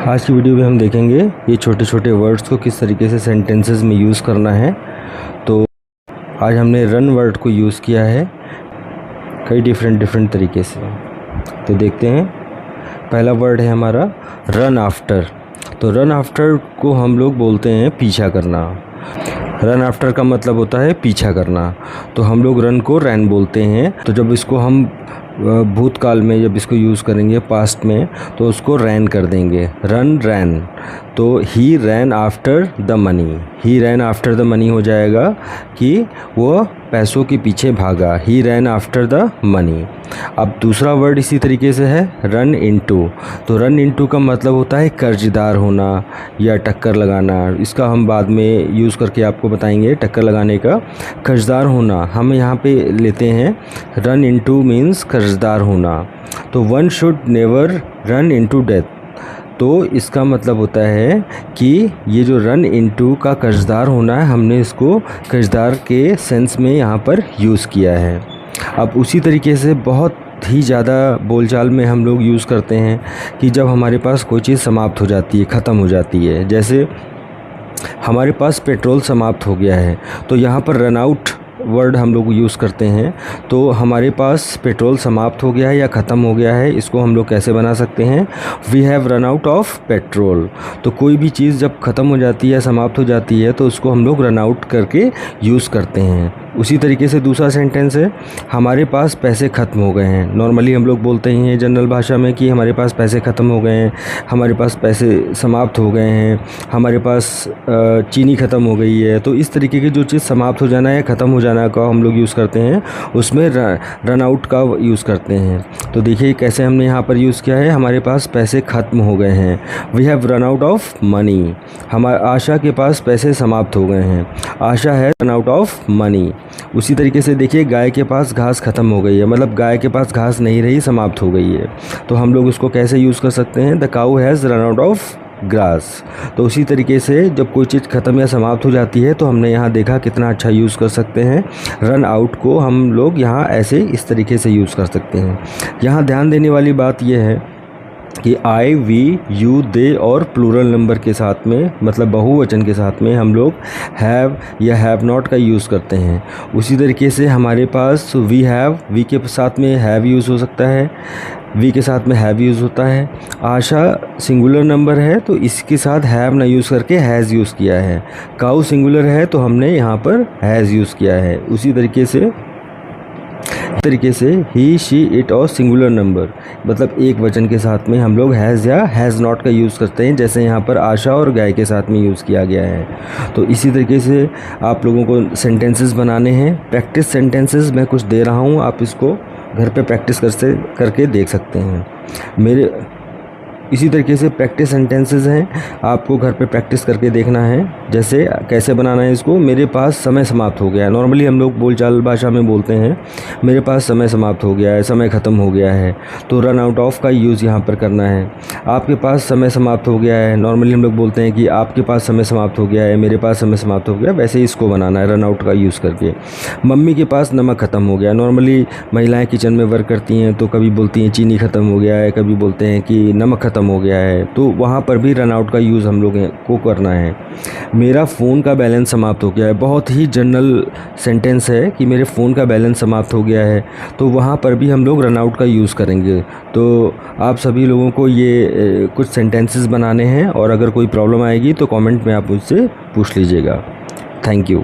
आज की वीडियो में हम देखेंगे ये छोटे छोटे वर्ड्स को किस तरीके से सेंटेंसेस में यूज़ करना है। तो आज हमने रन वर्ड को यूज़ किया है कई डिफरेंट तरीके से। तो देखते हैं, पहला वर्ड है हमारा रन आफ्टर। तो रन आफ्टर को हम लोग बोलते हैं पीछा करना। रन आफ्टर का मतलब होता है पीछा करना। तो हम लोग रन को रैन बोलते हैं। तो जब इसको हम भूतकाल में जब इसको यूज़ करेंगे पास्ट में तो उसको रैन कर देंगे, रन रैन। तो he ran after the money, he ran after the money हो जाएगा कि वो पैसों के पीछे भागा, he ran after the money. अब दूसरा वर्ड इसी तरीके से है रन इनटू। तो रन इनटू का मतलब होता है कर्जदार होना या टक्कर लगाना। इसका हम बाद में यूज़ करके आपको बताएंगे टक्कर लगाने का। कर्जदार होना हम यहाँ पे लेते हैं, रन इनटू मीन्स कर्जदार होना। तो one should never run into death. तो इसका मतलब होता है कि ये जो रन इनटू का कर्जदार होना है, हमने इसको कर्जदार के सेंस में यहाँ पर यूज़ किया है। अब उसी तरीके से बहुत ही ज़्यादा बोलचाल में हम लोग यूज़ करते हैं कि जब हमारे पास कोई चीज़ समाप्त हो जाती है, ख़त्म हो जाती है। जैसे हमारे पास पेट्रोल समाप्त हो गया है, तो यहाँ पर रन आउट वर्ड हम लोग यूज़ करते हैं। तो हमारे पास पेट्रोल समाप्त हो गया है या ख़त्म हो गया है, इसको हम लोग कैसे बना सकते हैं, we have run out of petrol. तो कोई भी चीज़ जब ख़त्म हो जाती है, समाप्त हो जाती है, तो उसको हम लोग रन आउट करके यूज़ करते हैं। उसी तरीके से दूसरा सेंटेंस है हमारे पास पैसे ख़त्म हो गए हैं। नॉर्मली हम लोग बोलते हैं जनरल भाषा में कि हमारे पास पैसे ख़त्म हो गए हैं, हमारे पास पैसे समाप्त हो गए हैं, हमारे पास चीनी ख़त्म हो गई है। तो इस तरीके की जो चीज़ समाप्त हो जाना या ख़त्म हो जाना का हम लोग यूज़ करते हैं, उसमें रन आउट का यूज़ करते हैं। तो देखिए कैसे हमने यहाँ पर यूज़ किया है, हमारे पास पैसे ख़त्म हो गए हैं, we have run out of money. Asha के पास पैसे समाप्त हो गए हैं, आशा है रन आउट ऑफ मनी। उसी तरीके से देखिए गाय के पास घास ख़त्म हो गई है, मतलब गाय के पास घास नहीं रही, समाप्त हो गई है। तो हम लोग उसको कैसे यूज़ कर सकते हैं, the cow has run out of grass. तो उसी तरीके से जब कोई चीज़ ख़त्म या समाप्त हो जाती है तो हमने यहाँ देखा कितना अच्छा यूज़ कर सकते हैं। रन आउट को हम लोग यहाँ ऐसे इस तरीके से यूज़ कर सकते हैं। यहाँ ध्यान देने वाली बात यह है कि आई, वी, यू, दे और प्लूरल नंबर के साथ में, मतलब बहुवचन के साथ में हम लोग हैव या हैव नॉट का यूज़ करते हैं। उसी तरीके से हमारे पास वी हैव, वी के साथ में हैव यूज़ हो सकता है, वी के साथ में हैव यूज़ होता है। आशा सिंगुलर नंबर है तो इसके साथ हैव ना यूज़ करके हैज़ यूज़ किया है। काऊ सिंगुलर है तो हमने यहाँ पर हैज़ यूज़ किया है। उसी तरीके से ही, शी, इट और सिंगुलर नंबर मतलब एक वचन के साथ में हम लोग हैज़ या हैज़ नॉट का यूज़ करते हैं, जैसे यहाँ पर आशा और गाय के साथ में यूज़ किया गया है। तो इसी तरीके से आप लोगों को सेंटेंसेस बनाने हैं। प्रैक्टिस सेंटेंसेस मैं कुछ दे रहा हूँ, आप इसको घर पे प्रैक्टिस करके देख सकते हैं। इसी तरीके से प्रैक्टिस सेंटेंसेस हैं, आपको घर पे प्रैक्टिस करके देखना है। जैसे कैसे बनाना है इसको, मेरे पास समय समाप्त हो गया है। नॉर्मली हम लोग बोलचाल भाषा में बोलते हैं मेरे पास समय समाप्त हो गया है, समय ख़त्म हो गया है। तो रन आउट ऑफ का यूज़ यहाँ पर करना है। आपके पास समय समाप्त हो गया है, नॉर्मली हम लोग बोलते हैं कि आपके पास समय समाप्त हो गया है, मेरे पास समय समाप्त हो गया, वैसे इसको बनाना है रन आउट का यूज़ करके। मम्मी के पास नमक ख़त्म हो गया। नॉर्मली महिलाएँ किचन में वर्क करती हैं तो कभी बोलती हैं चीनी ख़त्म हो गया है, कभी बोलते हैं कि नमक ख़त्म हो गया है। तो वहाँ पर भी रन आउट का यूज़ हम लोग को करना है। मेरा फ़ोन का बैलेंस समाप्त हो गया है, बहुत ही जनरल सेंटेंस है कि मेरे फ़ोन का बैलेंस समाप्त हो गया है, तो वहाँ पर भी हम लोग रन आउट का यूज़ करेंगे। तो आप सभी लोगों को ये कुछ सेंटेंसेस बनाने हैं और अगर कोई प्रॉब्लम आएगी तो कमेंट में आप मुझसे पूछ लीजिएगा। Thank you.